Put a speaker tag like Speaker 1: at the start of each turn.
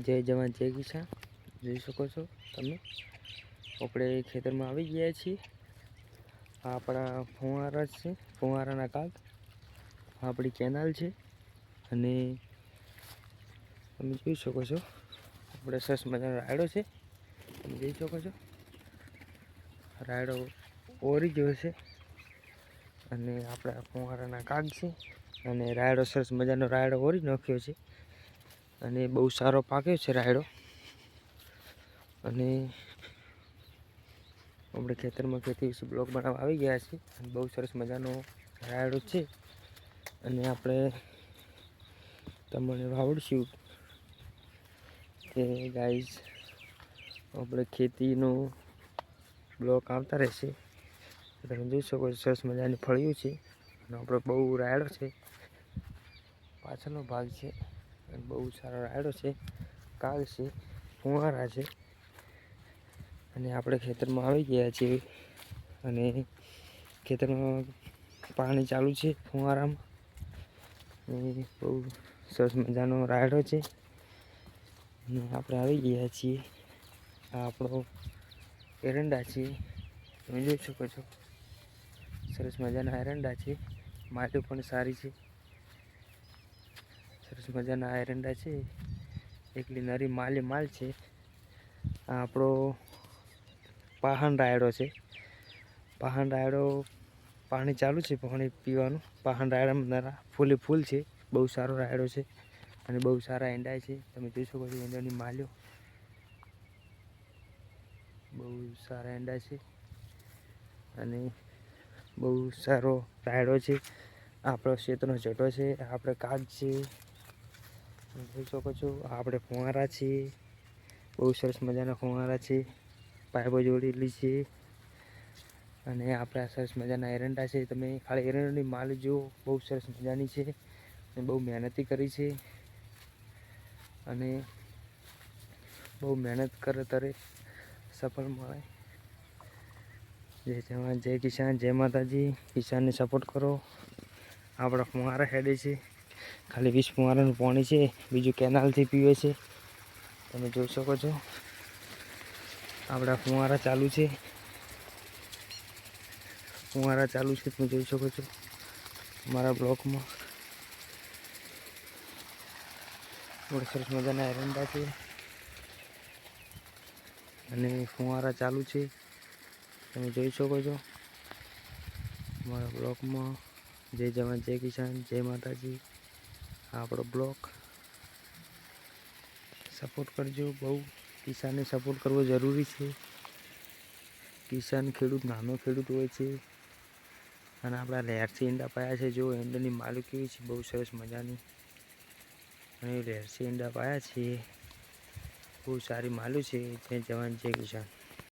Speaker 1: જય જવાન જય કિસાન જોઈ શકો છો તમે આપણે ખેતરમાં આવી ગયા છીએ। આ આપણા ફુવારા છે, ફુવારાના કાગ આપણી કેનાલ છે અને તમે જોઈ શકો છો આપણે સરસ મજાનો રાયડો છે। તમે જોઈ શકો છો રાયડો ઓરી ગયો છે અને આપણા ફુવારાના કાગ છે અને રાયડો સરસ મજાનો રાયડો ઓરી નાખ્યો છે અને બહુ સારો પાક્યો છે રાયડો। અને આપણે ખેતરમાં ખેતી વિશે બ્લોગ બનાવવા આવી ગયા છીએ અને બહુ સરસ મજાનો રાયડો છે અને આપણે તમને વાવડશું કે ગાઈઝ આપણે ખેતીનો બ્લોગ આવતા રહેશે। તમે જોઈ શકો છો સરસ મજાની ફળિયું છે અને આપણો બહુ રાયડો છે, પાછળનો ભાગ છે અને બહુ સારો રાયડો છે, કાગ છે, ફુવારા છે અને આપણે ખેતરમાં આવી ગયા છીએ અને ખેતરમાં પાણી ચાલુ છે ફુવારામાં। બહુ સરસ મજાનો રાયડો છે અને આપણે આવી ગયા છીએ। આ આપણો એરંડા છે, તમે જોઈ શકો છો સરસ મજાના એરંડા છે, માટી પણ સારી છે, સરસ મજાના એરંડા છે, એકલી નરી માલી માલ છે। આ આપણો પાહન રાયડો છે, પાહન રાયડો પાણી ચાલુ છે પાણી પીવાનું। પાહન રાયડામાં નરા ફૂલે ફૂલ છે, બહુ સારો રાયડો છે અને બહુ સારા એંડા છે, તમે જોઈ શકો છો એંડાની માલ્યો બહુ સારા એંડા છે અને બહુ સારો રાયડો છે। આપણો ક્ષેત્રનો જટો છે, આપણે કાગ છે, તમે જોઈ શકો છો આપણે ફુવારા છે, બહુ સરસ મજાના ફુવારા છે, પાઇપો જોડેલી છે અને આપણા સરસ મજાના એરંડા છે। તમે ખાલી એરંડાની માલ જો બહુ સરસ મજાની છે અને બહુ મહેનતી કરી છે અને બહુ મહેનત કરે ત્યારે સફળ મળે। જય જવાન જય કિસાન જય માતાજી। કિસાનને સપોર્ટ કરો। આપણા ફુવારા હેડે છે, ખાલી 20 ફુવારાનું પાણી છે, બીજું કેનાલથી પીવે છે, તમે જોઈ શકો છો આપણા ફુવારા ચાલુ છે, ફુવારા ચાલુ છે, તમે જોઈ શકો છો મારા બ્લોકમાં બહુ સરસ મજાના એરંડા છે અને ફુવારા ચાલુ છે, તમે જોઈ શકો છો મારા બ્લોકમાં। જય જવાન જય કિસાન જય માતાજી। આપણો બ્લોક સપોર્ટ કરજો બહુ, કિસાનને સપોર્ટ કરવો જરૂરી છે। કિસાન ખેડૂત નાનો ખેડૂત હોય છે અને આપણા લહેરથી ઈંડા પાયા છે, જો ઈંડાની માલિક કેવી છે બહુ સરસ મજાની અને લહેરથી ઈંડા પાયા છે, બહુ સારી માલું છે। જય જવાન જય કિસાન।